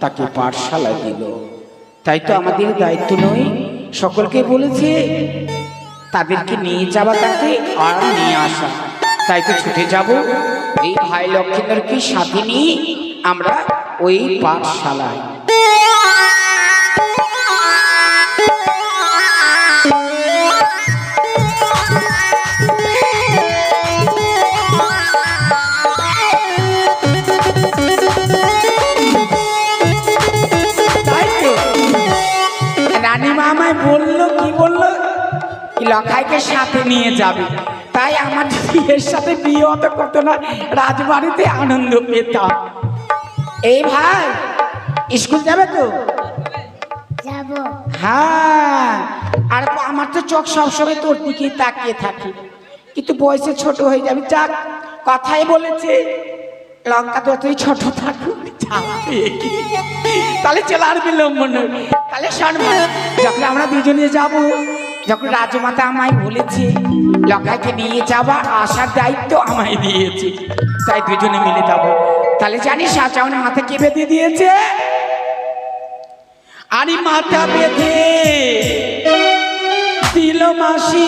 তাকে পাঠশালায় দিল। তাই তো আমাদের দায়িত্ব নয়, সকলকে বলেছে তাদেরকে নিয়ে যাওয়া তাকে আর নিয়ে আসা। তাই তো ছুটে যাব এই ভাই লক্ষ্মীন্দরকে সাথে নিয়ে আমরা ওই পাঠশালায়। রানীমা আমায় বললো, কি বললো, লখাইকে সাথে নিয়ে যাবে। তাই আমার বিয়ের সাথে বিয়ে হতে করতো না, রাজবাড়িতে আনন্দ পেতাম। এই ভাই স্কুল যাবে তো? যাবো। হ্যাঁ, আর আমার তো চোখ সবসময় তোর দিকে তাকিয়ে থাকে, কিন্তু বয়সে ছোট হয়ে যাবে। যাক, কথাই বলেছে লঙ্কা তো তুই ছোট থাকুক, তাহলে চলে আর বিলম্ব নয়। তাহলে শোন, যখন আমরা দুজনে যাব, যখন রাজমাতা আমায় বলেছে লঙ্কাকে নিয়ে যাওয়া আসার দায়িত্ব আমায় দিয়েছে, তাই দুজনে মিলে যাবো। তাহলে জানিস আজ আমার মাথা কে বেঁধে দিয়েছে? আরে মাথা বেঁধে দিল মাসি,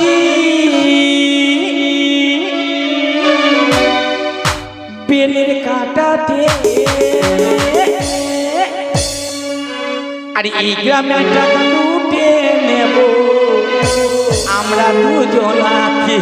বেলের কাটাতে। আর এই গ্রামে টাকা লুটে নেব আমরা দুজনাকে।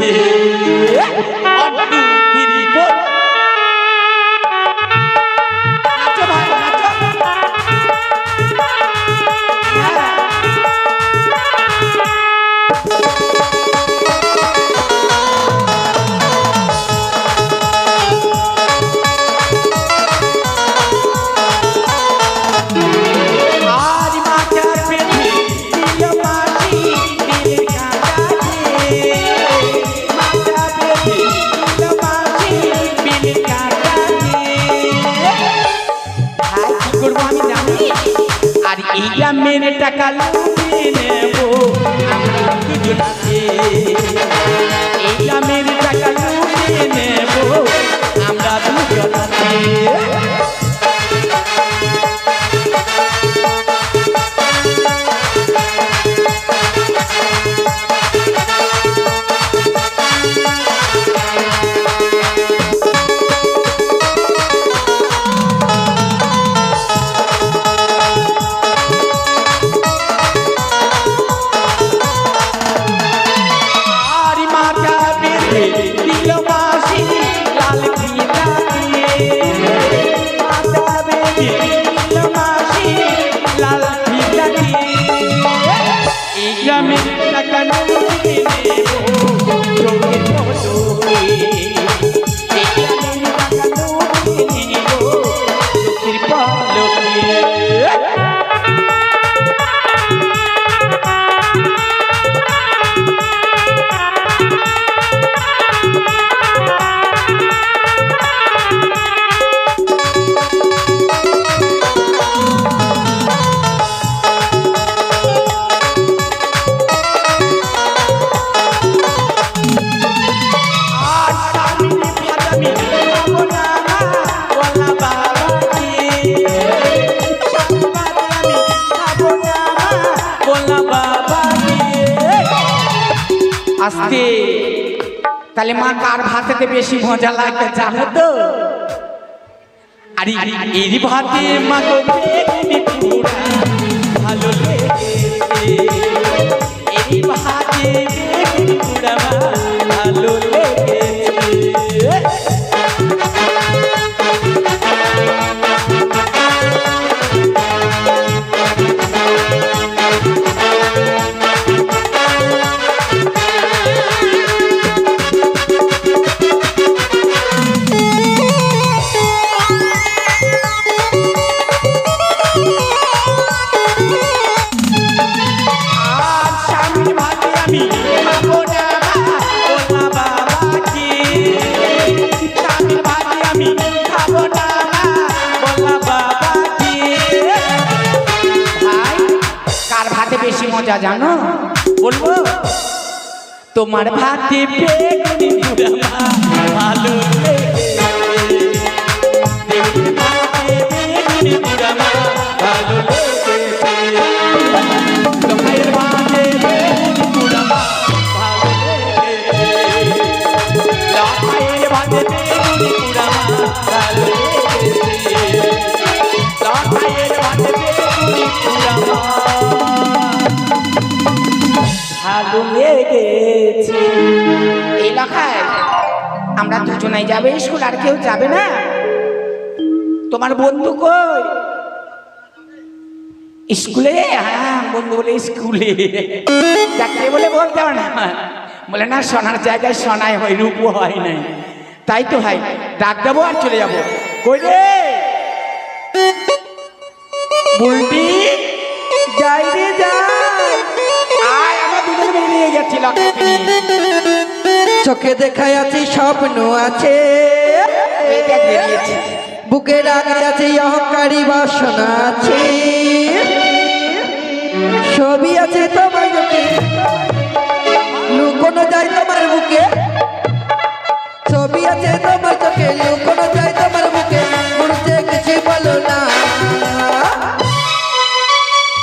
মেরে টাকা লুটিয়ে নেব আমরা দুজনাকে, এই গ্রামের টাকা লুটিয়ে নেব আমরা দুজনাকে। আস্তে, তাহলে মা কার ভাতেতে বেশি মজা লাগবে জানো তো? আরে এরই ভাতে মা গো ভালো লেগেছে, এরই ভাতে ভালো লেগেছে। মজা জানো বলবো? তোমার ভাতে বেগুনি পোড়া ভালো লেগেছে, ভাতে বেগুনি পোড়া ভালো লেগেছে লঙ্কায়ের ভাজে বেগুন পোড়া মাছ ভালো লেগেছে লঙ্কায়ের ভাজে বেগুন পোড়া মাছ ভালো লেগেছে লঙ্কায়ের ভাজে বেগুন পোড়া মাছ ভালো লেগেছে। এই এলাকায় আমরা দুজনাই যাবে স্কুল, আর কেউ যাবে না? তোমার বন্ধু কই? স্কুলে? হ্যাঁ, বন্ধু বলে স্কুলে। যাকে বলে বলতে হবে না, বলে না সোনার জায়গায় সোনায় হয়, রূপও হয় নাই। তাই তো ভাই, ডাক দেবো আর চলে যাবো। কই রে বুলটি, যাই রে যাই, আয় আমরা দুজনে বেরিয়ে গেছি লক্ষ্যকে নিয়ে। চোখে দেখায় আছে স্বপ্ন আছে, এই দেখ বেরিয়েছি। বুকের আগে আছে অহংকারী বাসনা আছে, ছবি আছে তোমার বুকে, লুকোনো যায় তোমার বুকে, ছবি আছে তোমার চোখে, লুকোনো যায় তোমার বুকে, মুড়তে কিছু বলো না।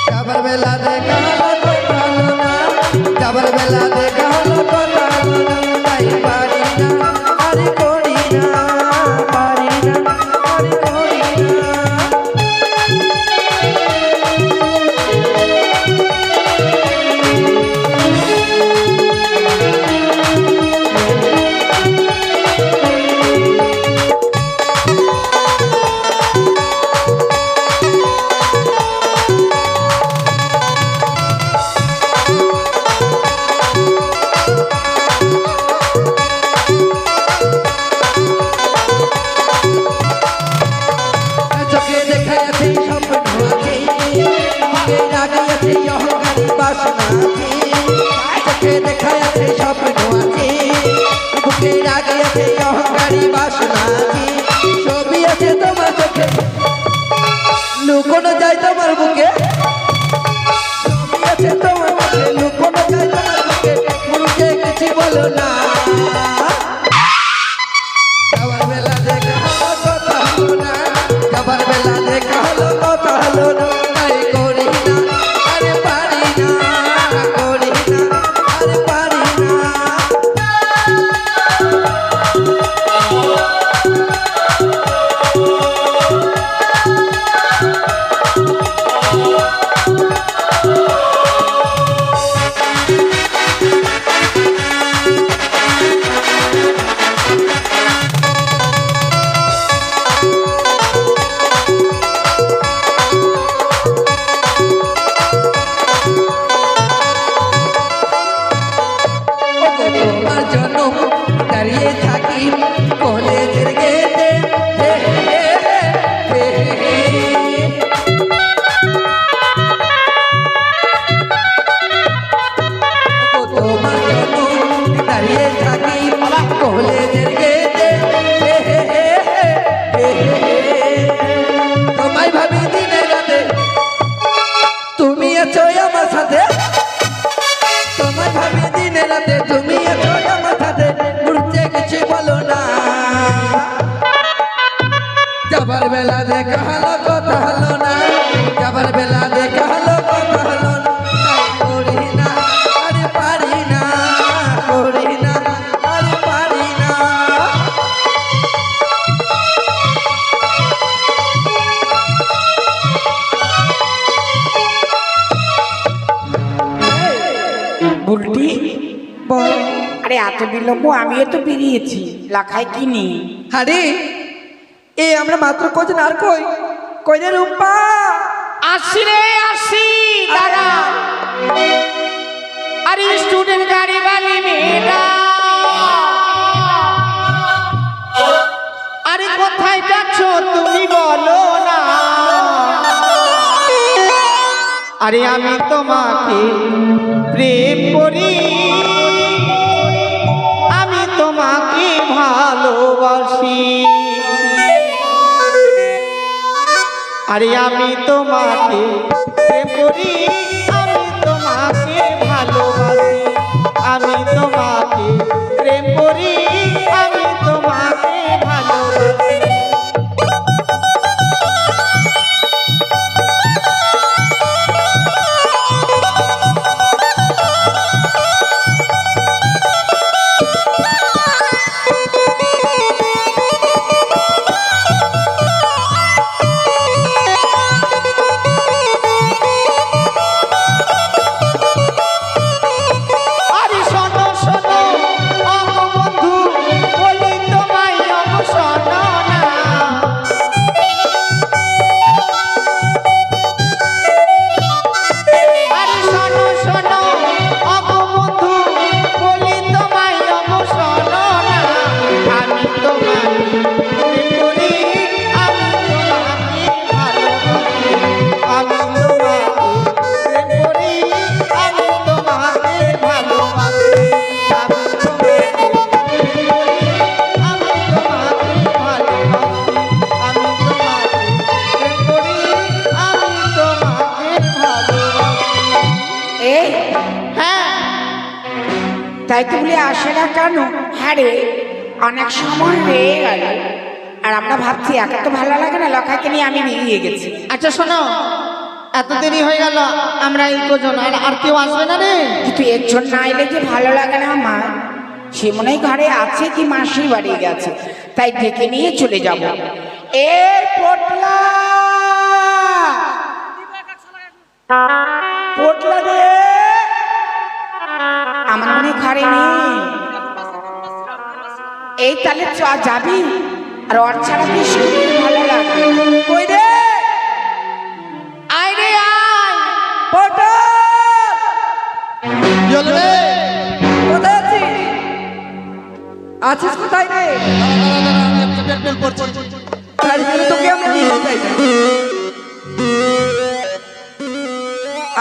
যাবার বেলা দেখা হলো কথা হলো না, যাবার বেলা দেখা হলো কথা হলো না, তাই পারি না আরে করি না, পারি না আরে করি না। চোখে দেখা আছে স্বপ্ন আছে, বুকে রাগে আছে অহংকারী বাসনা আছে, চোখে দেখা আছে স্বপ্ন আছে, বুকে রাগে আছে অহংকারী বাসনা আছে, ছবি আছে তোমার চোখে, লুকোনো যায় তোমার বুকে, ছবি আছে তোমার বুকে, লুকোনো যায় তোমার বুকে, মুখে কিছু বলো না। যাবার বেলা দেখা হলো কথা হলো না, যাবার বেলা দেখা হলো কথা হলো না, তাই করি না আরে পারি না, করি না আরে পারি না। তোমার জন্য দাঁড়িয়ে থাকি কলেজের গেটে, হে হে হে হে হে। তোমার জন্য দাঁড়িয়ে থাকি কলেজের গেটে, হে হে হে হে হে হে। তোমায় ভাবি দিনে রাতে, তুমি আছো আমার সাথে, তোমায় ভাবি দিনে রাতে, তুমি আছো আমার সাথে, ঘুরতে কিছু বলো না। যাবার বেলা দেখা হলো কথা হলো না, যাবার বেলা দেখা হলো কথা হলো না, তাই করি না আরে পারি না, করি না আরে পারি না। বুলটি, বল। আরে এত বিলম্ব, আমিও তো বেরিয়েছি, লাখায় কিনি। আরে এই আমরা মাত্র কজন, আর কই কই রে রূপা? আসি রে আসি, দাঁড়া। আরে স্টুডেন্ট গাড়ি বালি মেয়েটা, আরে কোথায় যাচ্ছ তুমি বলো না। আরে আমি তোমাকে প্রেম করি, আমি তোমাকে ভালোবাসি, আরে আমি তোমাকে প্রেম করি, আমি তোমাকে ভালোবাসি, আমি তোমাকে প্রেম করি, আমি তোমাকে ভালোবাসি। তাই তো বলি আসে না কেন? হ্যাঁ রে, অনেক সময় হয়ে গেল, আর আমরা ভাবছি একা তো ভালো লাগে না, লখাকে নিয়ে আমি বেরিয়ে গেছি। আচ্ছা শোনো, এত দেরি হয়ে গেল, আমরা এই কজন, আর কেউ আসবে না রে? কিন্তু একজন না এলে যে ভালো লাগে না আমার। সে মনে হয় ঘরে আছে কি মাসির বাড়ি গেছে, তাই ডেকে নিয়ে চলে যাব। এ পটলা, পটলা রে, আমার মনে হয় ঘরে নেই। এই তাহলে চ যাবি, আর ওর ছাড়া কি শুনতে ভালো লাগবে? কই রে, আয় রে আয়, পটল রে কোথায় আছিস? আছিস কোথায় রে? তাই জন্য তোকে আমরা নিয়ে যাই না।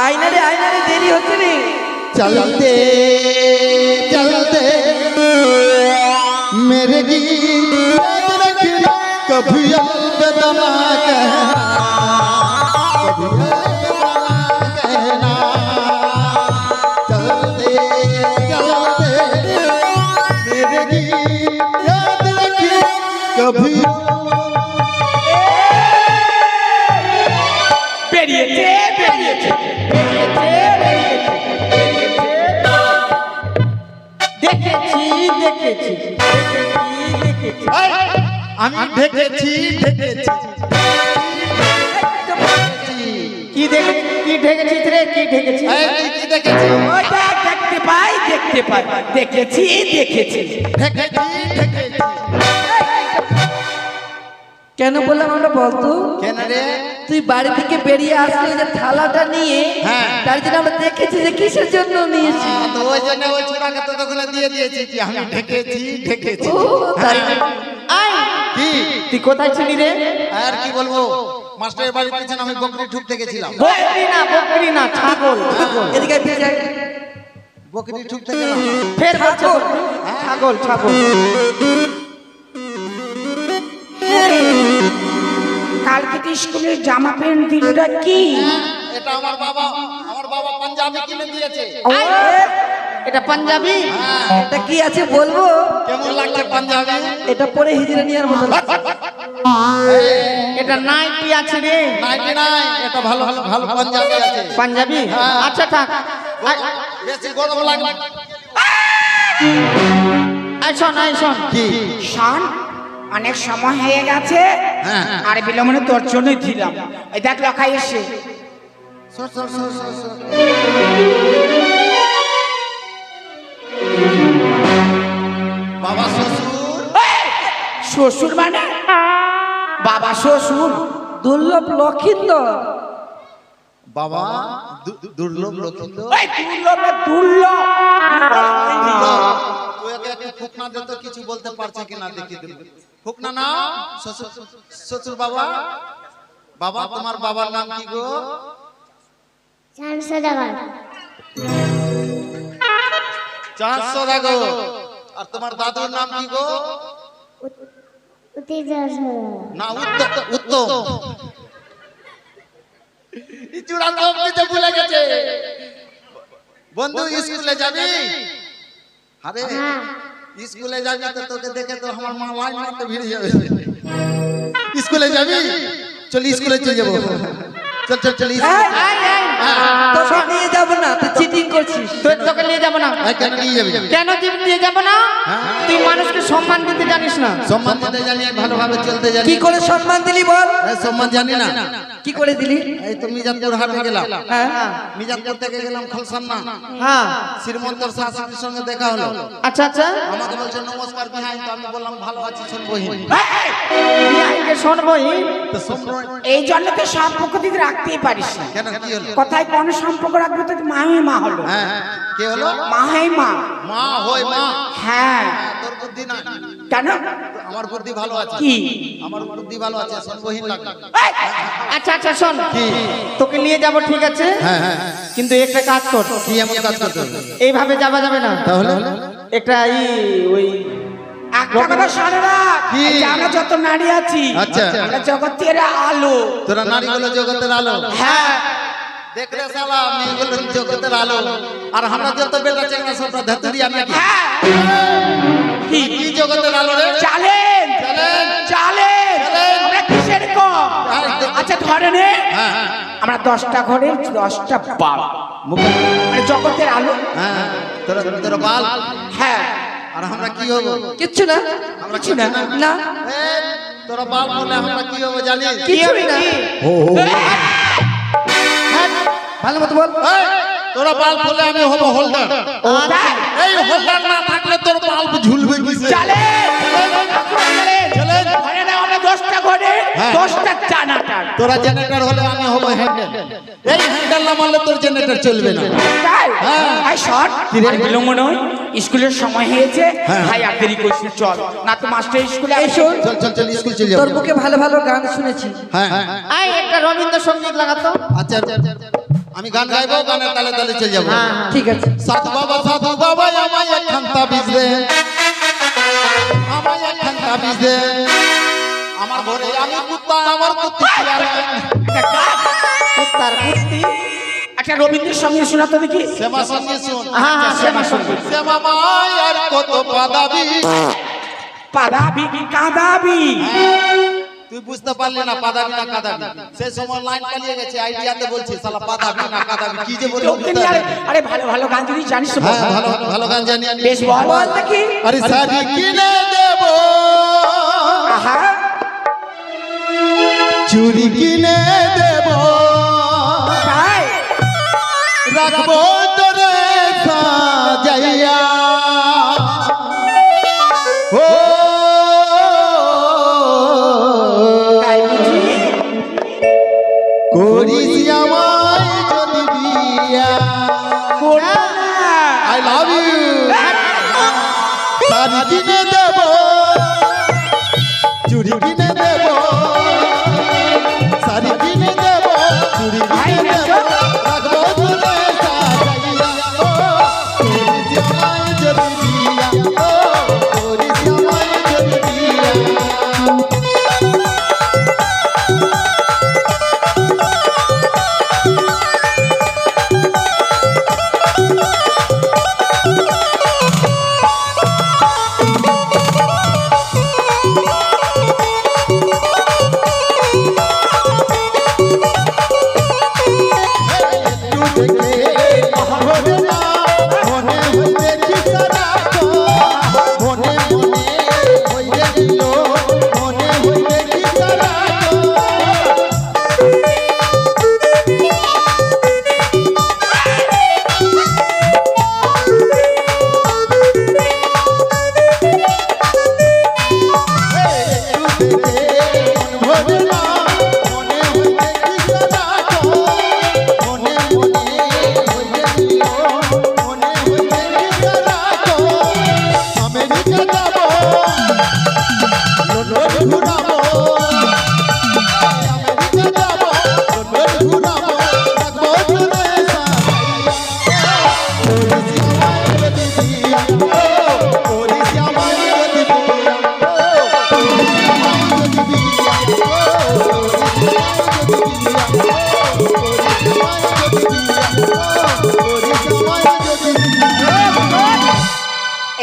আয়না রে দেরি হচ্ছে রে। चलते चलते मेरे गीत रखना कभी अलविदा ना कहना, कभी अलविदा ना कहना। चलते चलते मेरे गीत याद रखना कभी বেরিয়েছে বেরিয়েছে বেরিয়েছে বেরিয়েছে দেখেছি দেখেছি দেখেছি। আমি ঢেকেছি ঢেকেছি কি দেখেছি, কি ঢেকেছিস রে, কি ঢেকেছি? কি দেখেছি ওটা দেখতে পাই দেখেছি দেখেছি। ঢেকেছি ঢেকেছি। কেন বললাম আমরা বলতো? কেন রে? তুই বাড়ি থেকে বেরিয়ে আসলি যে থালাটা নিয়ে, হ্যাঁ। তার জন্য আমরা দেখেছি যে কিসের জন্য নিয়েছি। তো ওই জন্য ওই ছোড়াকে তো তখন দিয়ে দিয়েছি যে আমি ঢেকেছি ঢেকেছি। ও তাই আয়, কি তুই কোথায় ছিলি রে? আর কি বলবো, মাস্টারের বাড়ির পিছনে আমি বকরি ঠুকতে গেছিলাম। বকরি না ছাগল, ছাগল। এদিকে ফিরে যাই। বকরি ঠুকতে গেলাম। ফের বলছো ছাগল ছাগল। কালকে তো স্কুলের জামা প্যান্ট দিলটা কি? এটা আমার বাবা পাঞ্জাবি কিনে দিয়েছে। এটা পাঞ্জাবি? এটা কি আছে বলবো? কেমন লাগছে পাঞ্জাবি? এটা পরে হিজড়া নিয়ার মতো লাগছে। এটা নাইটি আছে রে। নাইটি নাই, এটা ভালো ভালো ভালো পাঞ্জাবি আছে। পাঞ্জাবি? আচ্ছা থাক। বেশি গরম লাগবে। আয় শোন, আয় শোন। কি শোন, অনেক সময় হয়ে গেছে, হ্যাঁ। আর বিলম্বনে তোর জন্যই দিলাম। এই দেখ লখাই এসে। সর সর সর সর সর। বাবা শ্বশুর। শ্বশুর মানে বাবা শ্বশুর? দুর্লভ লক্ষিন্দর। বাবা দুর্লভ লক্ষিন্দর। ওই দুর্লভ না, দুর্লভ। তুই একে একটু ফুকনা দে তো, কিছু বলতে পারছে কিনা দেখি দিল। ফুকনা না, শ্বশুর শ্বশুর বাবা। বাবা তোমার বাবার নাম কি গো? 400 টাকা। 400 টাকা। আর তোমার দাদুর নাম কি গো? উঠে যাওয়া। না উত্তম উত্তম। এই চূড়ার নাম নিতে ভুলে গেছে। বন্ধু স্কুলে যাবি? আরে হ্যাঁ। স্কুলে যাবি তো তোকে দেখে তো আমার মা লাইন মারতে ভিড়ে যাবে। স্কুলে যাবি? চল স্কুলে চলে যাবো। চল চল চল এই, তোকে নিয়ে যাবো না, তুই চিটিং করছিস। তোকে নিয়ে যাবো না। কেন নিয়ে যাবি? কেন নিয়ে যাবো না? তুই মানুষকে সম্মান দিতে জানিস না। সম্মান দিতে জানি, ভালোভাবে চলতে জানি। কি করে সম্মান দিলি বল? সম্মান জানি না। কি করে দিলি? এই তো মিজানপুর হাটে গেলাম। হ্যাঁ মিজানপুর থেকে গেলাম খলসান্না। হ্যাঁ শ্রীমন্তর শাশুড়ির সঙ্গে দেখা হলো। আচ্ছা আচ্ছা। আমাকে বলছে নমস্কার বিহাই, তো আমি বললাম ভালো আছি শোন বহিন। বিহাইকে শোনবই। তো শোন, এই জন্য তো সম্পর্ক দিতে রাখতেই পারিস না। কেন কি হলো? কথায় কোন সম্পর্ক রাখবে তো মাহে মা হলো। হ্যাঁ কে হলো? মাহে মা। মা হই মা। হ্যাঁ, তোর বুদ্ধি না। কেন? আমার বুদ্ধি ভালো আছে। কি? আমার বুদ্ধি ভালো আছে, শোন বহিন লাগবে। আচ্ছা আচ্ছা শোন, তোকে নিয়ে যাব ঠিক আছে, হ্যাঁ হ্যাঁ। কিন্তু একটা কাজ কর। কি এমন কাজ করতে হবে? এইভাবে যাওয়া যাবে না। তাহলে একটা ওই একটা কথা শোনো না, কি? এই যে আমরা যত নারী আছি, আচ্ছা। আমরা জগতের আলো। তোরা নারীগুলো জগতের আলো। হ্যাঁ, देख रे साला मेघल जगतेर आलो আর আমরা যত বেটা চেংড়া সবটা ধাতুরিয়া নাকি কি কি জগতের আলো রে চালেন চালেন। চালেন আমরা কিসের কম আচ্ছা ধরে নে আমরা 10টা ঘরের 10টা বাল মানে জগতের আলো হ্যাঁ তোরা তোরা বাল হ্যাঁ আর আমরা কি হব কিচ্ছু না আমরা কিছু না না তোরা বাল বলে আমরা কি হব জানিস কিছুই না ভালো মতো বল এই, তোরা বাল বলে আমি হব হোল্ডার এই হোল্ডার না থাকলে তোর বাল্ব ঝুলবে কিসে চালেন চলেন। ঘরে না আমরা 10টা ঘরে হ্যাঁ। 10টা জানাটার তোরা জেনারেটর হলে আমি হব হ্যান্ডেল এই হ্যান্ডেল না মারলে তোর জেনারেটর চলবে না তাই হ্যাঁ। আই শর্ট আর বিলম্ব নয় স্কুলের সময় হয়েছে হ্যাঁ। ভাই আর দেরি করছিস চল না তো মাস্টার স্কুলে এই শোন চল চল চল স্কুল চলে যাবো তোর মুখে ভালো ভালো গান শুনেছি হ্যাঁ হ্যাঁ আই একটা রবীন্দ্রসঙ্গীত লাগাতো। আচ্ছা আমি গান গাইবো গানের তালে তালে চলে যাবো ঠিক আছে সাধু বাবা আমায় একখান তাবিজ দে আমায় একখান তাবিজ দে আমার ঘরে আমি কুত্তা আমার কুত্তি শিয়ালে তার কুস্তি। একটা রবীন্দ্রসঙ্গীত শোনাতো দেখি শ্যামা সঙ্গে শুন হ্যাঁ হ্যাঁ শ্যামা সঙ্গীত। শ্যামা মায় আর কত পাদাবি পাদাবি কাদাবি তুই বুঝতে পারলি না পাদাবি না কাদাবি সেই সময় লাইন পালিয়ে গেছে আইডিয়াতে বলছি শালা পাদাবি না কাদাবি কি যে বলে আরে ভালো ভালো গান যদি জানিস তো বল। হ্যাঁ ভালো ভালো গান জানি বেশ বল বল দেখি আরে শাড়ি কিনে দেব আহা চুরি কিনে দেব তাই রাখবো তোরে সাজাইয়া ও তাই বুঝি করিস আমায় যদি বিয়া করবো না। আই লাভ ইউ শাড়ি কিনে দেব চুরি কিনে দেব শাড়ি কিনে দেব চুরি কিনে দেব রাখবো তোরে সাজাইয়া ও করিস আমায় যদি বিয়া ও করিস আমায় যদি বিয়া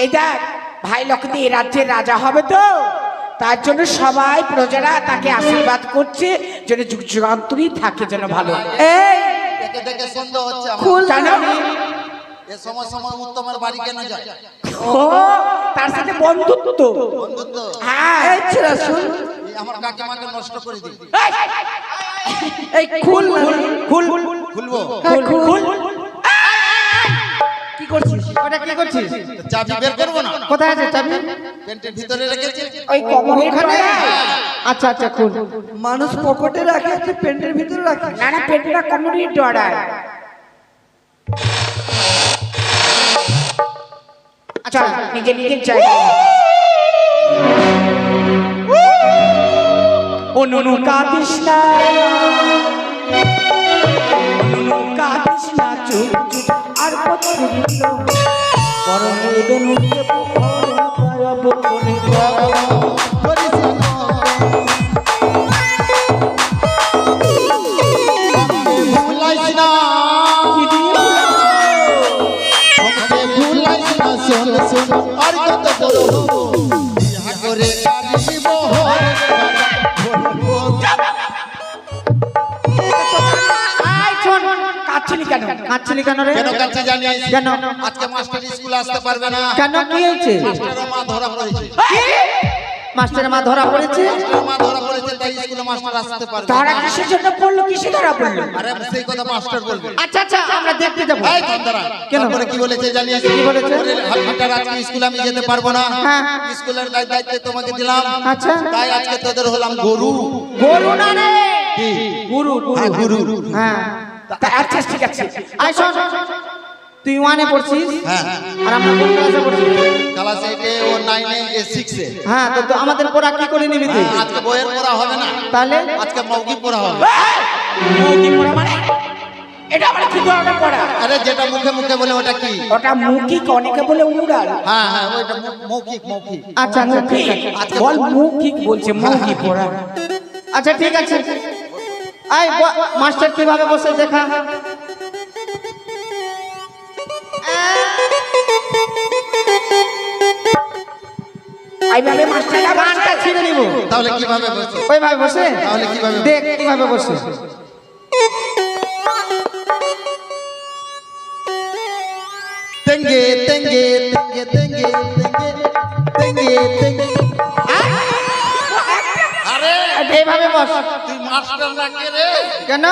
এই দেখ ভাই লক্ষ্মী এই রাজ্যের রাজা হবে তো তার জন্য সবাই প্রজারা তাকে আশীর্বাদ করছে যেন যুগ যুগান্তরই থাকে যেন ভালো এই দেখে দেখে সন্দেহ হচ্ছে আমার। খুল জানো এ সময় সময় উত্তমের বাড়ি কেন যায় ও তার সাথে বন্ধুত্ব বন্ধুত্ব হ্যাঁ এই ছেড়া শুন এই আমার কাকিমাকে নষ্ট করে দিই এই খুল না খুল খুলবো হ্যাঁ, খুল খুল কি করছিস ওটা কি করছিস? চাবি বের করবো না কোথায় আছে চাবি? প্যান্টের ভিতরে রেখেছি ওই কবরের ওখানে? তলায়। আচ্ছা আচ্ছা খুল। মানুষ পকেটে রাখে তুই প্যান্টের ভিতরে রাখিস না না পেটটা কমরির ডরায় আচ্ছা চল নিজে নিজে জায়গা ও নুনু কাঁদিস না নুনু কাঁদিস না চুপ চুপ আর কত দিল বড় নুনু করব করে ভুলাইস না শোন শোন আর কত বড় হবো বিয়া করে গাড়ি বহর আয় শোন, কাচ্ছিলি কেন? কাঁদছিলি কেন রে? কেন কাছে জানিস কেন? আজকে মাস্টার স্কুলে আসতে পারবে না কেন, কি হয়েছে? মাস্টারের মা ধরা পড়েছে মাস্টারের মা ধরা পড়েছে? মাস্টারের মা ধরা পড়েছে তাই স্কুলে মাস্টার আসতে পারবে ধরা না কিসের জন্য পড়লো, কিসে ধরা পড়লো? আরে সেই কথা মাস্টার বলবে আচ্ছা আচ্ছা, আমরা দেখতে যাবো। এই চন্দরা কেন? তারপরে কি বলেছে জানিস কি বলেছে? হাফটার আজকে স্কুলে আমি যেতে পারবো না হ্যাঁ। স্কুলের দায়িত্ব তোমাকে দিলাম আচ্ছা। তাই আজকে তোদের হলাম গরু গরু না রে, কি গুরু হ্যাঁ গুরু হ্যাঁ। আচ্ছা ঠিক আছে। আয় শোন, তুই ওয়ানে পড়ছিস হ্যাঁ আর আমরা কোন ক্লাসে পড়ছি? ক্লাস 8 এ ও 9 এ 6 এ হ্যাঁ, তো আমাদের পড়া কি করে নিবি তুই? আজকে বইয়ের পড়া হবে না তাহলে আজকে মৌখিক পড়া হবে মৌখিক পড়া মানে? এটা আবার কি ধরনের পড়া? আরে যেটা মুখে মুখে বলে ওটা কি ওটা মৌখিক, অনেকে বলে উড়াল। হ্যাঁ হ্যাঁ ওইটা মৌখিক মৌখিক আচ্ছা আচ্ছা ঠিক আছে। বল মৌখিক বলছে, মৌখিক পড়া। আচ্ছা ঠিক আছে। আয় মাস্টার কিভাবে বসে দেখা। এইভাবে মাস্টাররা গানটা ছিঁড়ে নিব। তাহলে কিভাবে বসে ওইভাবে বসে তাহলে কিভাবে? দেখ কিভাবে বসে। তেঙ্গে তেঙ্গে তেঙ্গে তেঙ্গে তেঙ্গে তেঙ্গে আরে এইভাবে বস। তুই মাস্টার না কে রে কেন?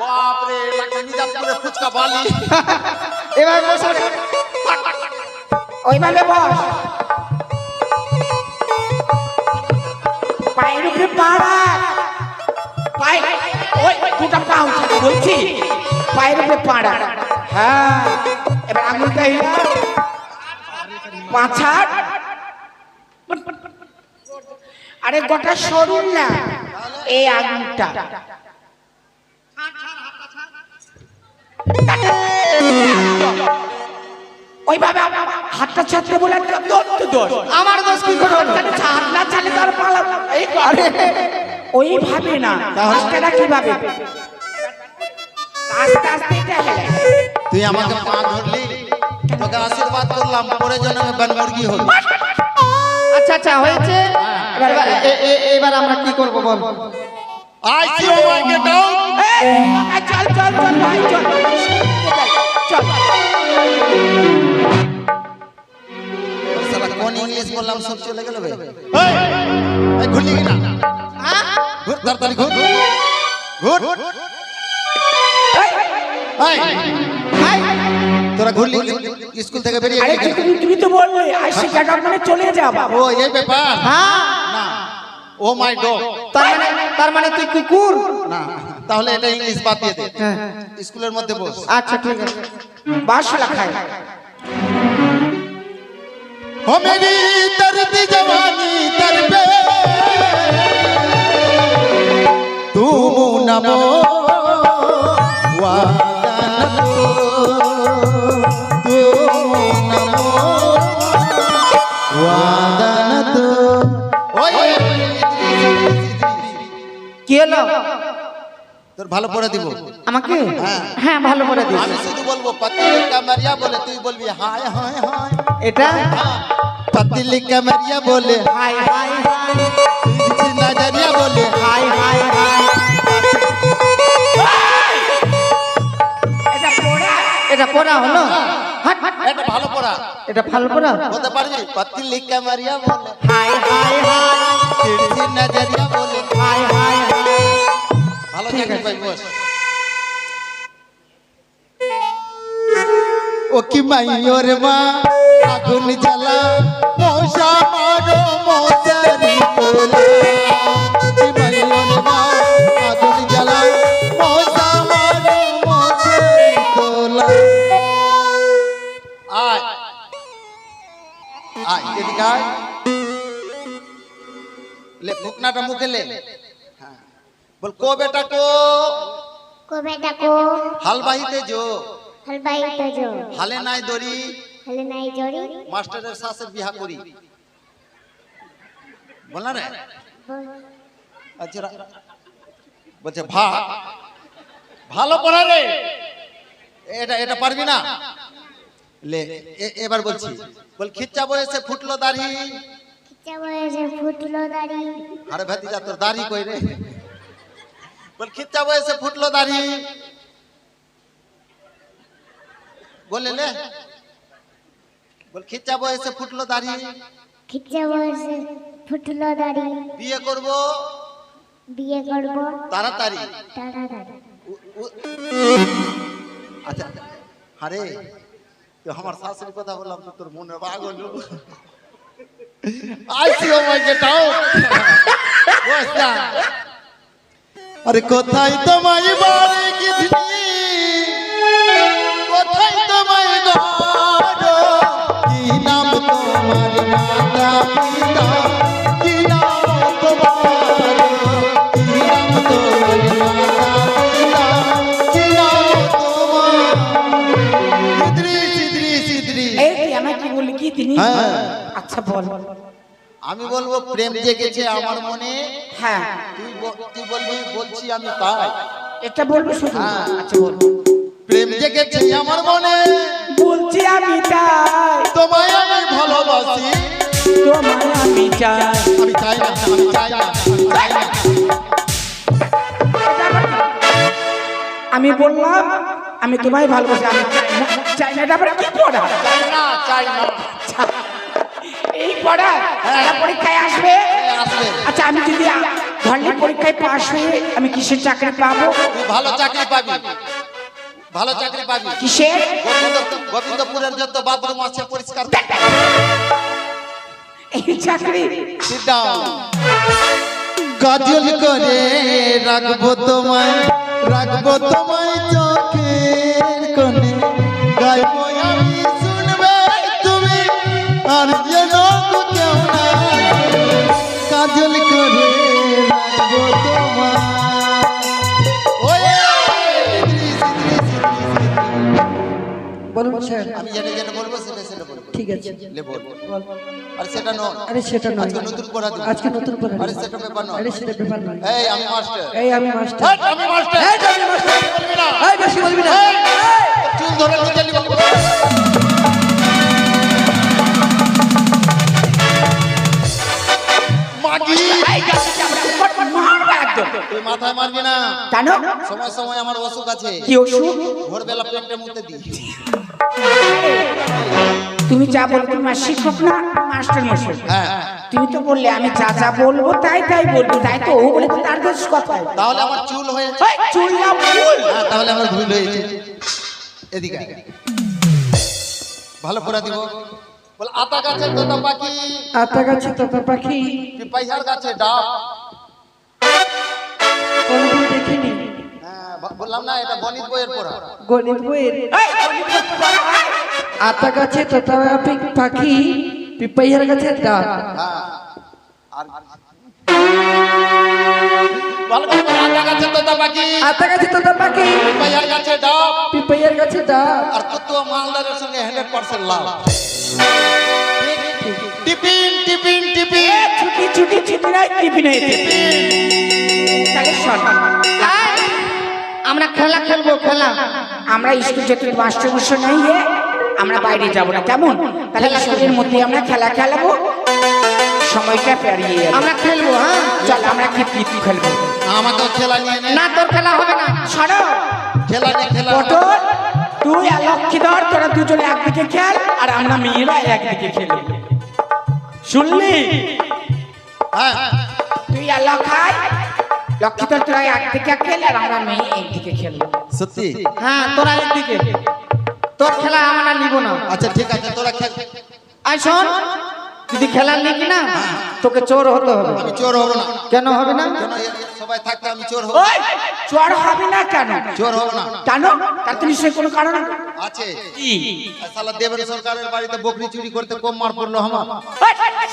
বাপ রে লাগে নিজামপুরে ফুচকা বালি এভাবে বসে। ওইভাবে বস। পায়ের উপরে পা রাখ। পায়ে ওই দুটা পা উঁচু বলছি, পায়ের উপরে পা রাখ। হ্যাঁ, এবার আঙুলটা হিলা, পাছাড়। আরে গোটা শরীর না, এই আঙুলটা। ওইভাবে হাতটা ছাড়তে বলে দোষ। আমার দোষ কি করে হলো? ছাড় না ছাড়লে তার পালা এই করে। ওইভাবে না, হাতটা কিভাবে? আস্তে আস্তে এটা হেলে। তুই আমাকে পা ধরলি তোকে আশীর্বাদ করলাম পরে যেন আমি বনমুরগি হই আচ্ছা আচ্ছা হয়েছে। এবার আমরা কি করব বল? I see oh my get out চল চল চল ভাই চল চল। সালা কোন ইংলিশ বললাম সব চলে গেল বে এই ঘুরলি কি না ঘুর তাড়াতাড়ি ঘুর ঘুর এই তোরা ঘুরলি স্কুল থেকে বেরিয়ে আরে গেলি তুমি তো বললে আইসি কাটা মানে চলে যাবা। ও এই ব্যাপার হ্যাঁ, না ও মাই ডগ তার মানে তুই কুকুর? না তাহলে এটা ইংলিশ বাদ দিয়ে দে হ্যাঁ। স্কুলের মধ্যে বস আচ্ছা ঠিক আছে। বাসলা খায়। हो मेरी तरती जवानी तरबे तू नमो वादन तू नमो वादन तो ओए কি হলো? তোর ভালো পড়ে দিব আমাকে? হ্যাঁ। হ্যাঁ ভালো করে দিস। আমি শুধু বলবো पति कमरिया बोले তুই বলবি হায় হায় হায় এটা पतिली कमरिया बोले হাই হাই হাই तुझे नजरिया बोले হাই হাই हाय এটা পড়া হলো? হাট, হাট, হাট। এটা ভালো পড়া এটা ভালো পড়া? বলতে পারবি पतिली कमरिया बोले হাই হাই হাই तुझे नजरिया बोले হাই হাই হাই। ভালো চাকরি পাই বস ও কি মাইয়োর মা আগুন জ্বালা মশা মারো মশারি তোলা কি মাইয়োর মা আগুন জ্বালা মশা মারো মশারি তোলা আয় আয় এদিকে আয় ले फुकनाटा मुखे ले हाँ बोल को बेटा को बेटा को हलवाई दे जो हलवाई तो जो हाले नाई दौरी हले नाई जोड़ी मास्टरेर सासের বিয়া করি বল না রে আচ্ছা বলছে ভালো পড়া রে এটা এটা পারবি না লে এবার বলছি, বল খিচ্চা বয়সে ফুটলো দাড়ি। খিচা বয়সে ফুটলো দাড়ি। আরে ভাতিজা তোর দাড়ি কই রে? বল খিচ্চা বয়সে ফুটলো দাড়ি। বলে লে, বল খিচ্চা বয়সে ফুটলো দাড়ি। খিচা বয়সে ফুটলো দাড়ি। বিয়ে করব বিয়ে করব তাড়াতাড়ি। তাড়াতাড়ি। আচ্ছা আরে তুই আমার শাশুড়ির কথা বললাম তো তোর মনে রাগ হলো। আইসি ও মাই গেট আউট। বসা। আরে কোথায় তোমায় বাড়ি গিয়েছিলি, কোথায় তোমায় গড়, কি নাম তোমার মাতা পিতা, কি নাম তোমার, কি নাম তোমার মাতা পিতা, কি নাম তোমার। ইদ্রিস ইদ্রিস ইদ্রিস। এই তুই আমায় কি বললি কি তিনি? হ্যাঁ। আচ্ছা বল। আমি বলবো প্রেম জেগেছে আমার মনে, হ্যাঁ তুই বলবি বলছি আমি তাই। এটা বলবো শুধু? হ্যাঁ। আচ্ছা বল। প্রেম জেগেছে আমার মনে, বলছি আমি তাই, তোমায় আমি ভালোবাসি। তোমায় আমি চাই। আমি চাই না, আমি চাই না, আমি চাই না। আমি বললাম আমি তোমায় ভালোবাসি, আমি চাই না। এটা আবার কি পড়া? চাই না, চাই না। এই পড়া এটা পরীক্ষায় আসবে। আসবে। আচ্ছা আমি যদি ধরলে পরীক্ষায় পাশ হয়ে আমি কিসের চাকরি পাবো? তুই ভালো চাকরি পাবি, ভালো চাকরি পাবি। কিসের? গোবিন্দপুরের যত বাথরুম আছে পরিষ্কার। এই চাকরি? Sit down. কাজল করে রাখবো তোমায়, রাখবো তোমায় চোখের কোণে, গাইবো আমি শুনবে তুমি, আর যেন কেউ না। কাজল করে রাখবো তোমায়। ওয়ে, ইদ্রিস, ইদ্রিস, ইদ্রিস। বলুন স্যার। আমি যেটা যেটা বলবো সেটা সেটা বলবো। ঠিক আছে। লে বল। আর সেটা নয়। আরে সেটা নয়। আজকে নতুন পড়া দিবি। আজকে নতুন পড়া দিবি। আরে সেটা ব্যাপার নয়। আরে সেটা ব্যাপার নয়। এই আমি মাস্টার। এই আমি মাস্টার। এই আমি মাস্টার। এই আমি মাস্টার। বলবি না। এই বেশি বলবি না। এই, চুল ধরে নিচে নিবো। মাগি। মারবা একদম। তুই মাথায় মারবি না। কেন? সময় সময় আমার অসুখ আছে। কি অসুখ? ভোরবেলা পেটে মুতে দিই। তুমি যা বলবে তুমি আর শিক্ষক না মাস্টার মশাই। হ্যাঁ। তুমি তো বললে আমি যা যা বলবো তাই তাই বলবো, তাই তো ও বলে তো তার দোষ কথাই। তাহলে আমার চুল হয়েছে। এই, চুল না ফুল। হ্যাঁ, তাহলে আমার ভুল হয়েছে। এদিকে আয়। ভালো পড়া দিব। বল আতা গাছে তোতা পাখি, আতা গাছে তোতা পাখি, পিপাইহার গাছে ডাব। কোনদিন দেখিনি। হ্যাঁ, বললাম না এটা গণিত বইয়ের পড়া। গণিত বইয়ের। এই, গণিত পড়া হয়? আতা গাছে তোতা পাখি, পিপাইয়ার গাছে ডাব। হ্যাঁ। আর ভালো করে বল, আতা গাছে তোতা পাখি, আতা গাছে তোতা পাখি, পিপাইহার গাছে ডাব। পিপাইয়ার গাছে ডাব। আর কত মালদারের সঙ্গে 100% লাভ। টিপিন টিপিন টিপিন। এ, ছুটি ছুটি ছুটি নাই টিফিন হয়েছে। তাহলে শোন, আমরা খেলা খেলবো, খেলা। আমরা স্কুল যেতে মাস্টার মশাই নাই আমরা বাইরে যাব না, কেমন? তাহলে স্কুলের মধ্যে আমরা খেলা খেলাবো, সময়টা পেরিয়ে যাবে। আমরা খেলবো। হ্যাঁ চল আমরা কি খেলবো। আমাকেও খেলা নিয়ে নে। না, তোর খেলা হবে না। সরো খেলা নে, খেলা নে। পটল, তুই আর লক্ষ্মীধর তোরা দুজনে একদিকে খেল আর আমরা মেয়েরা একদিকে খেলি, শুনলি? হ্যাঁ। তুই আর লক্ষাই লক্ষ্মীধর তোরা একদিকে খেল আর আমরা মেয়ে একদিকে খেলবো। সত্যি? হ্যাঁ, তোরা একদিকে। তোর খেলা আমরা নিব না। আচ্ছা ঠিক আছে, তোরা খেল। আই শোন, যদি খেলা নিবি না তোকে চোর হতে হবে। আমি চোর হব না। কেন হবে না? কেন সবাই থাকতে আমি চোর হব? ওই চোর হবে না কেন? চোর হব না। কেন? তার তো নিশ্চয়ই কোনো কারণ আছে। কি? আর শালা দেবের সরকারের বাড়িতে বকরি চুরি করতে কম মার পড়লো আমার।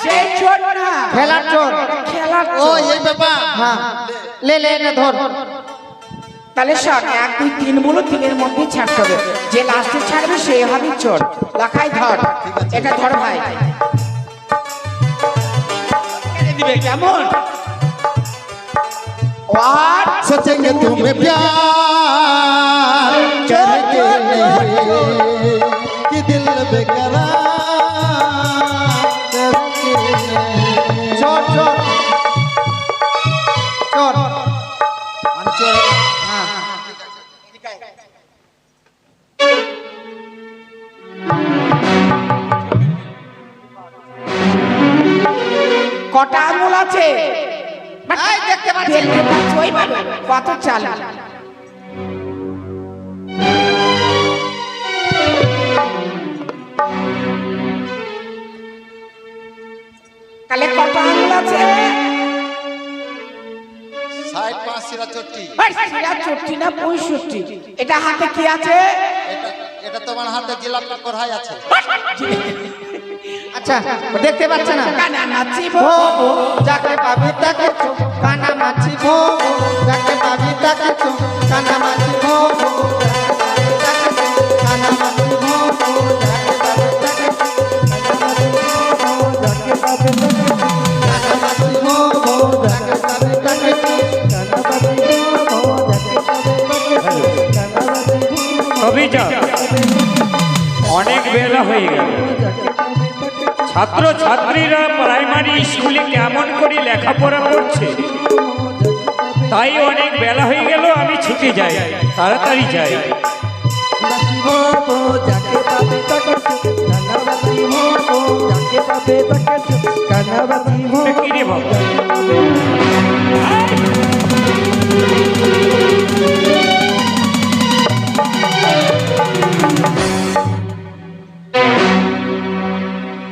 সেই চোর না, খেলার চোর। খেলার ও চোর। এই ব্যাপার। হ্যাঁ, লে লে এটা ধর। তাহলে শোন, 1 2 3 বলো, 3-এর মধ্যে ছাড়তে হবে। যে লাস্টে ছাড়বে সে হবে চোর। লাখাই ধর, এটা ধর ভাই। ছেড়ে দিবে কেমন? और सोचेंगे तुम्हें प्यार करके कि दिल बेकरार करके চট চট চট হ্যাঁ কটা আঙুল আছে? এই দেখতে পাচ্ছি। দেখতে পাচ্ছ ওইভাবে কত চাল? তাহলে কটা আঙুল আছে? 60 5 64 এই, শিরা 64 না 65? এটা হাতে কি আছে? এটা তোমার হাতে জিলাপি কড়াই আছে আচ্ছা দেখতে পাচ্ছে না কানা নাচিব ও যাকে পাবি তাকে চো কানা মাছি ভো যাকে পাবি তাকে চো কানা মাছি ভো কানা মাছি ভো যাকে পাবি তাকে চো যাকে পাবি কানা মাছি ভো যাকে পাবি তাকে চো কানা মাছি ভো যাকে পাবি তাকে চো কানা মাছি ভো কবিতা অনেক বেলা হয়ে গেল। ছাত্র ছাত্রীরা প্রাইমারি স্কুলে কেমন করে লেখাপড়া করছে, তাই অনেক বেলা হয়ে গেল। আমি ছুটে যাই, তাড়াতাড়ি যাই। কি রে বাবা,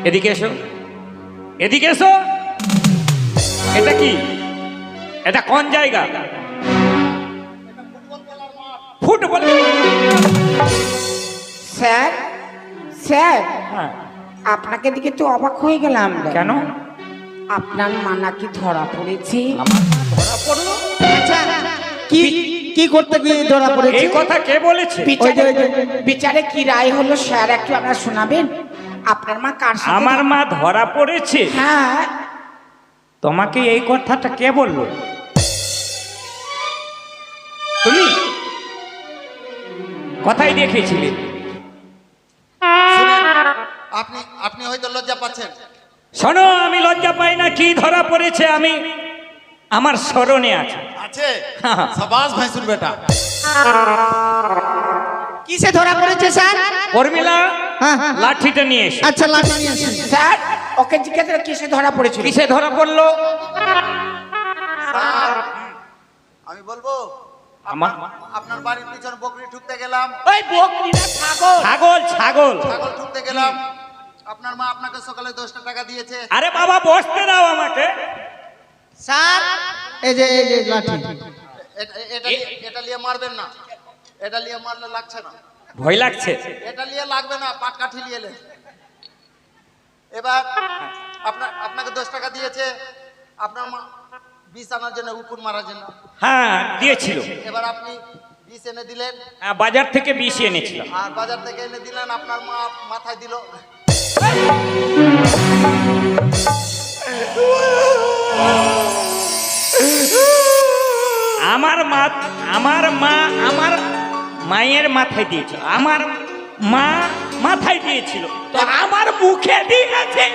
এদিকে এসো, এদিকে এসো। এটা কি? এটা কোন জায়গা? ফুটবল। স্যার, স্যার হ্যাঁ, আপনাকে দেখে তো অবাক হয়ে গেলাম। কেন? আপনার মা নাকি ধরা পড়েছে। আমার মা ধরা পড়লো? আচ্ছা কি কি করতে গিয়ে ধরা পড়েছে এই কথা কে বলেছে? বিচারে কি রায় হলো স্যার একটু আপনারা শোনাবেন? আপনার মা কার সাথে? আমার মা ধরা পড়েছে? হ্যাঁ। তোমাকে এই কথাটা কে বললো? তুমি কোথায় দেখেছিলে? শুনেন, আপনি আপনি হয়তো লজ্জা পাচ্ছেন। শোনো, আমি লজ্জা পাই না। কি ধরা পড়েছে আমি আমার স্মরণে আছে। আছে সাবাস ভাইসুর বেটা। কিসে ধরা পড়েছে স্যার উর্মিলা, হ্যাঁ, হ্যাঁ। লাঠিটা নিয়ে এসো। আচ্ছা লাঠি নিয়ে আসুন স্যার ওকে জিজ্ঞাসা করে কিসে ধরা পড়েছিল? কিসে ধরা পড়লো? স্যার, আমি বলবো আমার আপনার বাড়ির পিছনে বকরি ঠুকতে গেলাম, ওই বকরি না ছাগল। ছাগল, ছাগল। ছাগল ঠুকতে গেলাম। আপনার মা আপনাকে সকালে 10টা টাকা দিয়েছে। আরে বাবা, বসতে দাও আমাকে। স্যার এই যে লাঠি এটা নিয়ে মারবেন না, এটা নিয়ে মারলে লাগছে না, ভয় লাগছে। এটা নিয়ে লাগবে না, পাট কাঠি নিয়ে এলেন। এবার আপনাকে 10 টাকা দিয়েছে, আপনার মা বিষ আনার জন্য, উপর মারার জন্য। হ্যাঁ, দিয়েছিল। এবার আপনি বিষ এনে দিলেন, হ্যাঁ, বাজার থেকে বিষ এনেছিলাম। আর বাজার থেকে এনে দিলেন, আপনার মা মাথায় দিল। আমার মা আমার মায়ের মাথায় দিয়েছিল। আমার মা মাথায় দিয়েছিল, তো আমার মুখে দিয়েছে।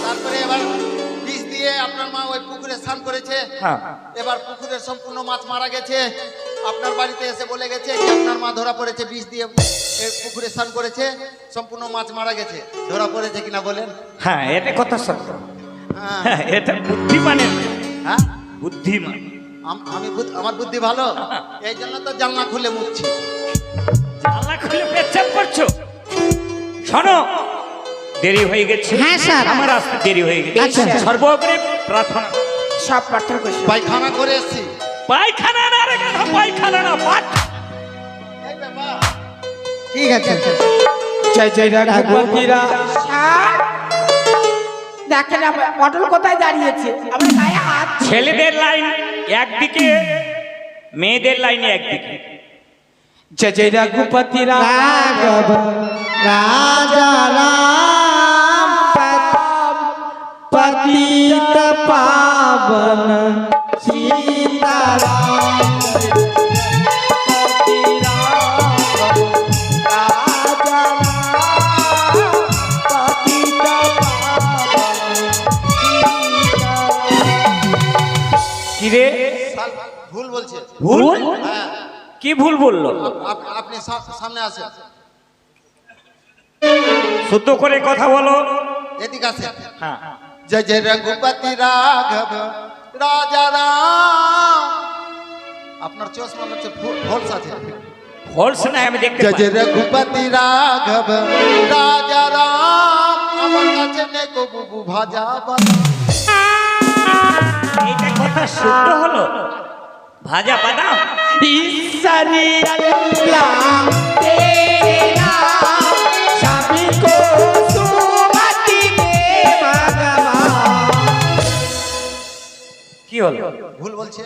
তারপরে এবার বিষ দিয়ে আপনার মা ওই পুকুরে স্নান করেছে। হ্যাঁ। এবার পুকুরের সম্পূর্ণ মাছ মারা গেছে। আপনার বাড়িতে এসে বলে গেছে যে আপনার মা ধরা পড়েছে, বিষ দিয়ে পুকুরে স্নান করেছে, সম্পূর্ণ মাছ মারা গেছে। ধরা পড়েছে কিনা বলেন? হ্যাঁ, এটা কথা সত্য। হ্যাঁ। হ্যাঁ, এটা বুদ্ধিমানের হ্যাঁ, বুদ্ধিমান। আমার বুদ্ধি ভালো, এই জন্য তো জানলা খুলে মুখছি। জানলা খুলে পেচ্ছাপ করছো? শোনো, দেরি হয়ে গেছে। হ্যাঁ, স্যার। আমার আসতে দেরি হয়ে গেছে। আচ্ছা। সর্বোপরি প্রার্থনা, সব প্রার্থনা করছি। পায়খানা করে এসছি। পায়খানা না রে গাধা, পায়খানা না, পাট। এই ব্যাপার। ঠিক আছে জয় জয় রাঘবীরা। স্যার দেখেন পটল কোথায় দাঁড়িয়েছে, আমার গায়ে হাত। ছেলেদের লাইন একদিকে, মেয়েদের লাইনে একদিকে। জয় জয় রঘুপতি রাঘব রাজা রাম পতিত পাবন সীতারাম ভুল বলছে। ভুল? হ্যাঁ, কি ভুল বললো? আপনি সামনে আসেন, শুদ্ধ করে কথা বলো। এদিকে আসেন। হ্যাঁ, जय जय रघुपति राघव राजा राम। আপনার চশমা হচ্ছে ফলস আছে। ফলস না, আমি দেখতে जय পাই। जय रघुपति राघव राजा राम। আমার কাছে নেকো বুবু ভাজা বাদাম। এইটা কথা শুদ্ধ হলো? ভাজা বাদাম। ईश्वरी अल्लाह तेरे नाम सभी को सुमति दे भगवान। কি হলো? ভুল বলছে।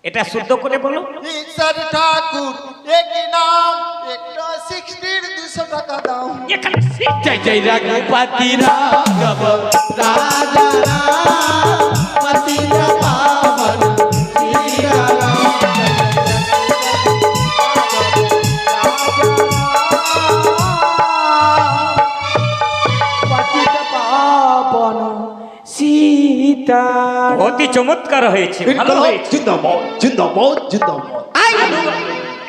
এটা শুদ্ধ করে বলো। ঈশ্বর ঠাকুর একই নাম, একটা 60 200 টাকা দাও। এখানে जय जय रघुपति राघव राजा राम पतित पावन श्री राम। पतित पावन सीता। অতি চমৎকার হয়েছে, ভালো হয়েছে। জিন্দাবাদ জিন্দাবাদ জিন্দাবাদ।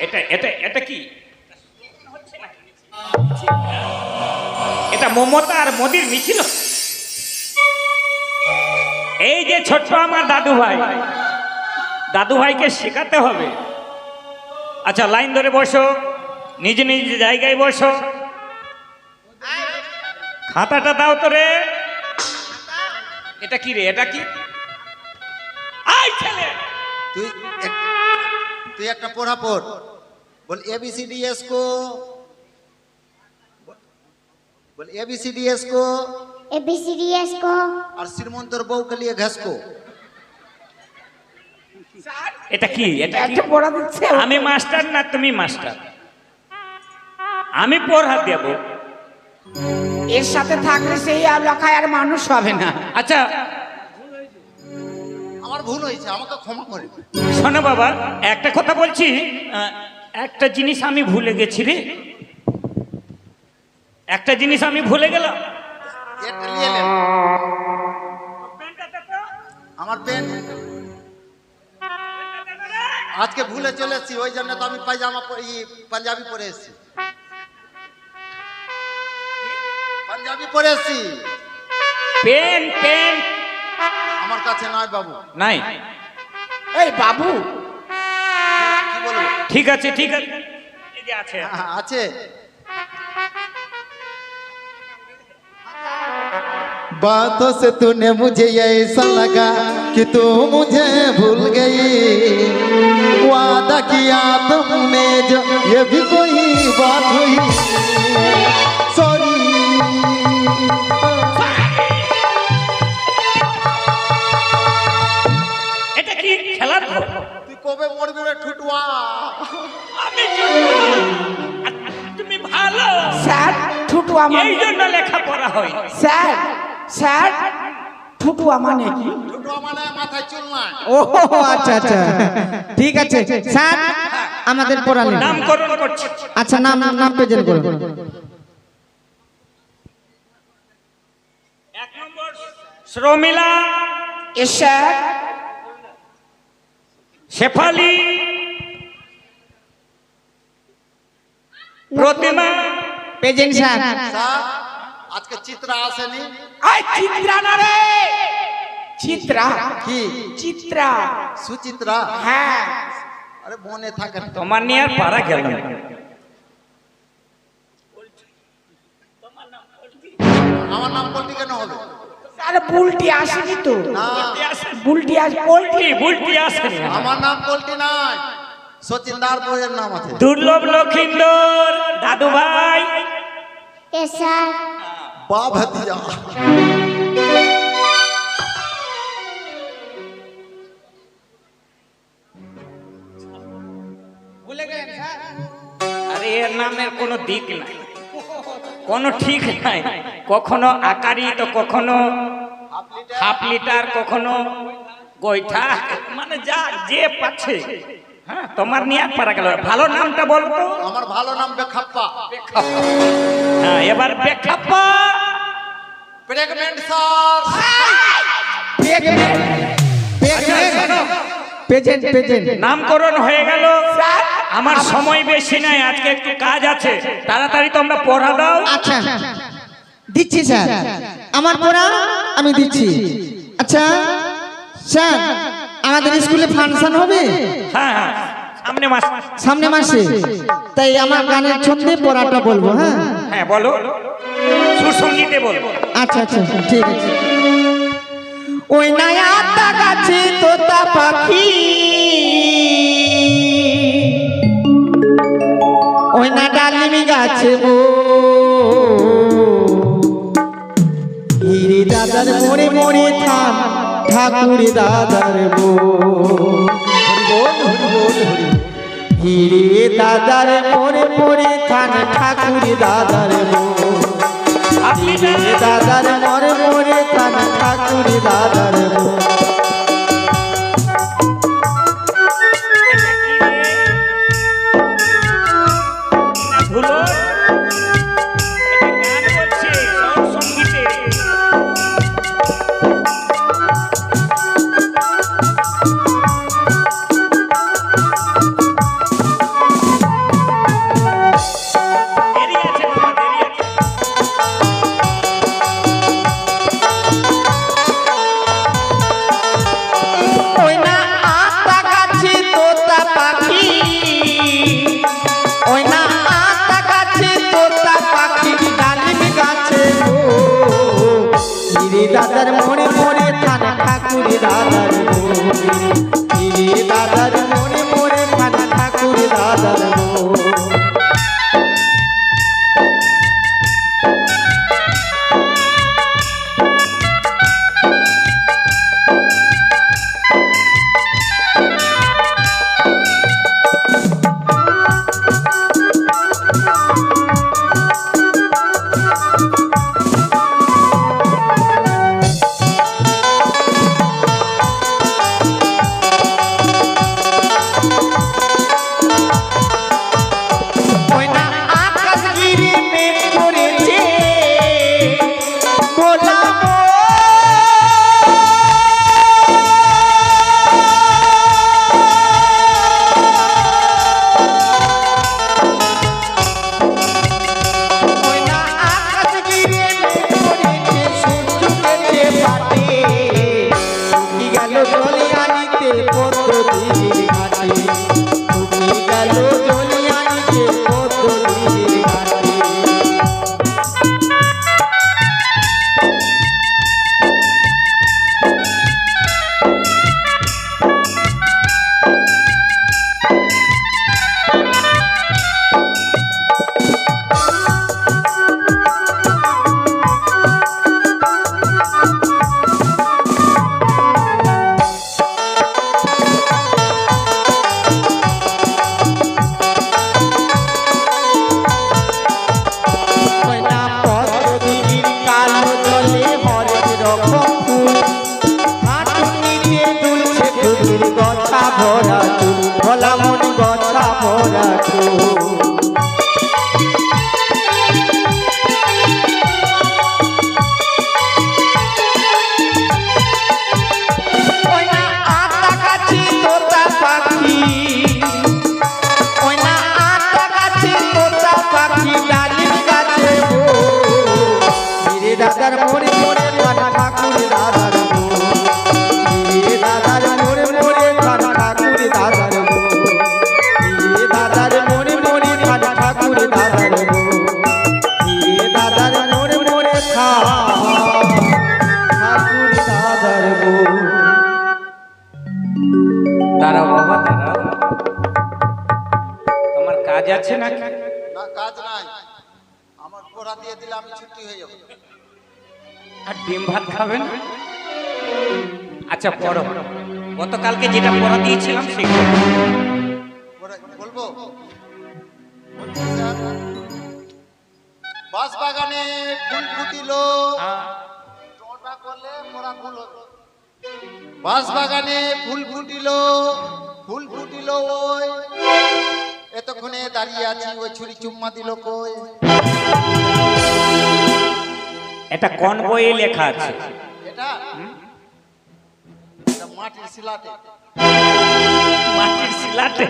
এটা এটা এটা কি? এটা মমতা আর মোদির মিছিল। এই যে ছোট্ট আমার দাদু ভাই, দাদু ভাইকে শেখাতে হবে। আচ্ছা, লাইন ধরে বসো, নিজ নিজ জায়গায় বসো। খাতাটা দাও তো রে। এটা কি রে? এটা কি? আই ছেলে, তুই একটা পড়া পড়। बोल ABCDS को, बोल ABCDS को ABCDS को और श्रीमंतर बहू के लिए घस को। এটা কি? এটা কি? একটা পড়া দিচ্ছে। আমি মাস্টার না তুমি মাস্টার? আমি পড়া দেব। এর সাথে থাকলে সেই আর লেখায় আর মানুষ হবে না। আচ্ছা আমার ভুল হয়েছে, আমাকে ক্ষমা করে। শোনো বাবা, একটা কথা বলছি, একটা জিনিস আমি ভুলে গেছি রে। একটা জিনিস আমি ভুলে গেলাম। এটা নিয়ে নেন। আমার পেন আজকে ভুলে চলে এসেছি, ওই জন্য তো আমি পায়জামা পাঞ্জাবি পরে এসেছি। পাঞ্জাবি পরে এসেছি। পেন পেন আমার কাছে নয় বাবু। নাই। এই বাবু, কি বলবো? ঠিক আছে ঠিক আছে, এই যে আছে। আছে। बातों से तूने मुझे ऐसा लगा कि तू मुझे भूल गई, वादा किया तुमने जो ये भी कोई बात हुई। सॉरी। এটা কি খেলার ঘর? তুই কবে মরবি রে ঠুটুয়া? আমি তুমি ভালো, স্যার ঠুটু আমার। এই জন্য লেখাপড়া হয়। স্যার স্যার ঠুটু মানে কি? ঠুটুয়া মানে মাথায় চুল না। ও আচ্ছা আচ্ছা, ঠিক আছে স্যার, আমাদের পড়ালেন। নামকরণ করছি। আচ্ছা, নাম নাম প্রেজেন্ট করুন। 1 নম্বর শ্রমিলা এ sir Shefali Pratima. Present sir. Sir, আজকে চিত্রা আসেনি। আই চিত্রা না রে, চিত্রা কি? চিত্রা। সুচিত্রা? হ্যাঁ, আরে মনে থাকে না। তোমার নিয়ে আর পারা গেল না। আমার নাম বলটি কেন হবে? আরে বুলটি আসেনি তো। না, বুলটি আস বুলটি বুলটি আসেনি। আমার নাম বলটি নাই, সচিনদার বইয়ের নাম আছে। দুর্লভ লক্ষিন্দর দাদু ভাই। ए सर বা ভাতিজা। আরে এর নামের কোনো দিক নাই, কোনো ঠিক নাই। কখনো আকারি তো কখনো হাফ লিটার, কখনো গোইঠা, মানে যা যে পাচ্ছে। হ্যাঁ, তোমার নিয়ে আর পারা গেল না। ভালো নামটা বলতো। আমার ভালো নাম বেখাপ্পা। হ্যাঁ, এবার বেখাপ্পা। Pregnant sir. আচ্ছা, শোনো, প্রেজেন্ট প্রেজেন্ট নামকরণ হয়ে গেল। আমার সময় বেশি নাই, আজকে একটু কাজ আছে, তাড়াতাড়ি তোমরা পড়া দাও। আচ্ছা দিচ্ছি স্যার, আমার পড়া আমি দিচ্ছি। আচ্ছা স্যার, আমাদের স্কুলে ফাংশন হবে হ্যাঁ হ্যাঁ, সামনে মাস। সামনে মাসে, তাই আমার গানের ছন্দে পড়াটা বলবো। হ্যাঁ হ্যাঁ বলো, সুসঙ্গীতে বলবো। আচ্ছা আচ্ছা ঠিক আছে। ওই নয়া গাছে তোতা পাখি, ওই না ডালিমি গাছে বো, হিরে দাদার মোড়ে মোড়ে থান ঠাকুর দাদার বো, হিরে দাদার মোড়ে মোড়ে থান ঠাকুর দাদার বো, হিরে দাদার মোড়ে মোড়ে থান ঠাকুর দাদার বো। ধুলো, এটা গান বলছে, সঙ্গীতে। দেরি আছে তোমার, দেরি আছে। ওই না আতা গাছে তোতা পাখি, ওই না আতা গাছে তোতা পাখি, ডালিম গাছে ও, হিরে দাদার মোড়ে মোড়ে থান ঠাকুর দাদার বো, হিরে দাদার মোড়ে মোড়ে থান ঠাকুর দাদার বো। ওই না আকাশ গিরি মেঘ করেছে গোলাম, ওই না আকাশ গিরি মেঘ করেছে সূর্য গেছে পাটে, কি গেল জলে আনিতে পদ্মদির ঘাটে, কি গেল জলে আনিতে পদ্মদির ঘাটে। ওই না পদ্মদির কালো জলে হরেক রকম ফুল, হাঁটু নিচে দুলছে খুদির গছা ভরা চুল, ভোলা মন গছা ভরা চুল। ওই না আতা গাছে তোতা পাখি, ওই না আতা গাছে তোতা পাখি, ডালিম গাছে বো, হিরে দাদার মোড়ে মোড়ে থান ঠাকুর দাদার বো, হিরে দাদার মোড়ে মোড়ে থান ঠাকুর দাদার বো, হিরে দাদার মোড়ে মোড়ে থান ঠাকুর দাদার বো, হিরে দাদার মোড়ে মোড়ে থান ঠাকুর দাদার বো। দাঁড়াও বাবা, দাঁড়াও, তোমার কাজ আছে নাকি? না কাজ নাই, আমার পড়া দিয়ে দিলে আমি ছুটি হয়ে যাবো। আর ডিম ভাত খাবেন? আচ্ছা পড়ো, গতকালকে যেটা পড়া দিয়েছিলাম সেগুলো। বলবো? বলছি স্যার, বাঁশ বাগানে ফুল ফুটিল, ওটা করলে পড়া ভুল হবে। বাঁশ বাগানে ফুল ফুটিল, ফুল ফুটিল ওই, এতক্ষণে দাঁড়িয়ে আছি, ওই ছুরি চুম্মা দিল কই। এটা কোন বইয়ে লেখা আছে? এটা এটা মাটির শিলাতে। মাটির শিলাতে।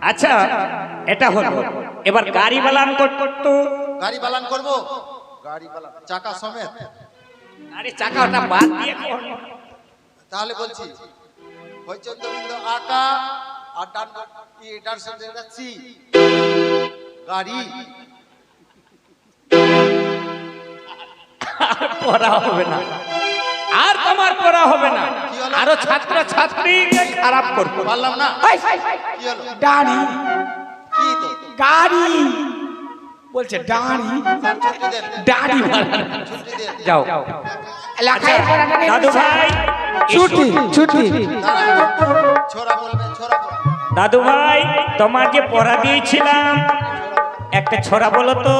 আচ্ছা এটা হলো, এবার গাড়ি বালান করতো। গাড়ি বালান করবো, গাড়ি বালান চাকা সমেত। আরে চাকাটা বাদ দিয়ে কর। তাহলে বলছি বৈচন্দ্রবিন্দু আঁকা আর ডান সাইডে যাচ্ছি গাড়ি। আর পড়া হবে না, আর তোমার পড়া হবে না, কি হলো? আরো ছাত্র ছাত্রীকে খারাপ করবো। পারলাম না। Hi, hi, hi. কি হলো? ডাড়ি কি তো গাড়ি বলছে, ডাড়ি ছুটি দেন, ডাড়ি বানানো। ছুটি দেন। যাও লেখায় পড়াটা নেই। দাদু ভাই, ছুটি ছুটি দাঁড়াও, ছোরা বলবে, ছোরা বলবে। দাদু ভাই তোমার যে পড়া দিয়েছিলাম একটা ছড়া বলো তো।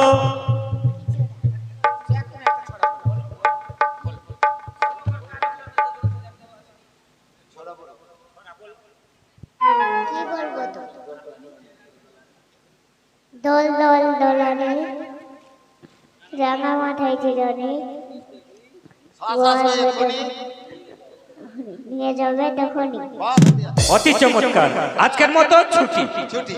কি বলবো তো? দোল দোল দোলনে রাঙা মাথায় চিরনে শ্বাস আসবে এক্ষুনি। নিয়ে যাবে তখনই। বাহ, দিয়া। অতি চমৎকার, আজকের মতো ছুটি। ছুটি।